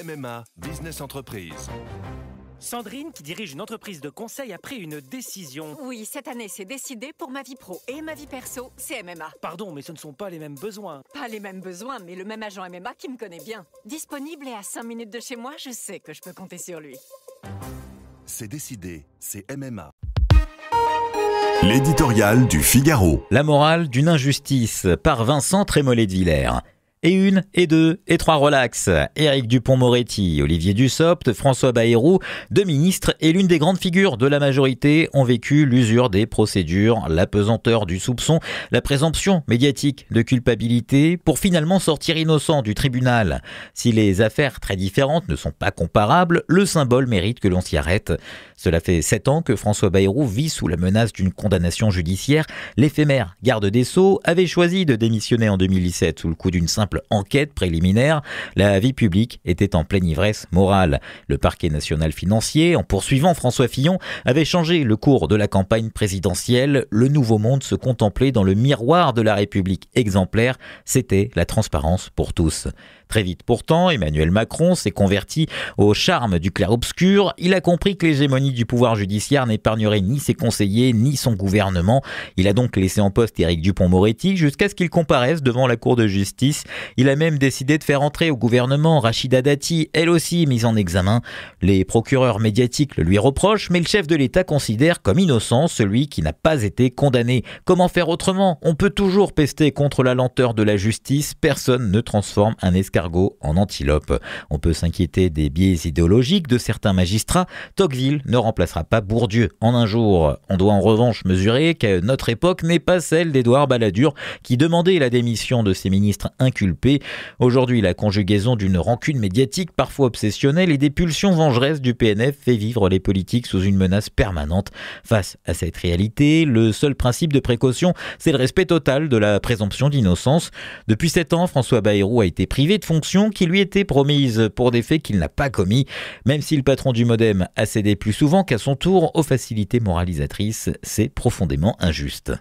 MMA Business Entreprise. Sandrine, qui dirige une entreprise de conseil, a pris une décision. Oui, cette année, c'est décidé pour ma vie pro et ma vie perso, c'est MMA. Pardon, mais ce ne sont pas les mêmes besoins. Pas les mêmes besoins, mais le même agent MMA qui me connaît bien. Disponible et à 5 minutes de chez moi, je sais que je peux compter sur lui. C'est décidé, c'est MMA. L'éditorial du Figaro. La morale d'une injustice par Vincent Trémollet de Villers. Et une, et deux, et trois relax. Éric Dupond-Moretti, Olivier Dussopt, François Bayrou, deux ministres et l'une des grandes figures de la majorité ont vécu l'usure des procédures, l'apesanteur du soupçon, la présomption médiatique de culpabilité pour finalement sortir innocent du tribunal. Si les affaires très différentes ne sont pas comparables, le symbole mérite que l'on s'y arrête. Cela fait 7 ans que François Bayrou vit sous la menace d'une condamnation judiciaire. L'éphémère garde des Sceaux avait choisi de démissionner en 2017 sous le coup d'une simple enquête préliminaire. La vie publique était en pleine ivresse morale. Le parquet national financier, en poursuivant François Fillon, avait changé le cours de la campagne présidentielle. Le nouveau monde se contemplait dans le miroir de la République exemplaire. C'était la transparence pour tous. Très vite pourtant, Emmanuel Macron s'est converti au charme du clair-obscur. Il a compris que l'hégémonie du pouvoir judiciaire n'épargnerait ni ses conseillers ni son gouvernement. Il a donc laissé en poste Éric Dupond-Moretti jusqu'à ce qu'il comparaisse devant la Cour de justice. Il a même décidé de faire entrer au gouvernement Rachida Dati, elle aussi mise en examen. Les procureurs médiatiques le lui reprochent, mais le chef de l'État considère comme innocent celui qui n'a pas été condamné. Comment faire autrement ? On peut toujours pester contre la lenteur de la justice. Personne ne transforme un escargot en antilope. On peut s'inquiéter des biais idéologiques de certains magistrats. Tocqueville ne remplacera pas Bourdieu en un jour. On doit en revanche mesurer que notre époque n'est pas celle d'Édouard Balladur qui demandait la démission de ses ministres inculpés. Aujourd'hui, la conjugaison d'une rancune médiatique parfois obsessionnelle et des pulsions vengeresses du PNF fait vivre les politiques sous une menace permanente. Face à cette réalité, le seul principe de précaution, c'est le respect total de la présomption d'innocence. Depuis 7 ans, François Bayrou a été privé de fonctions qui lui étaient promises pour des faits qu'il n'a pas commis. Même si le patron du Modem a cédé plus souvent qu'à son tour aux facilités moralisatrices, c'est profondément injuste.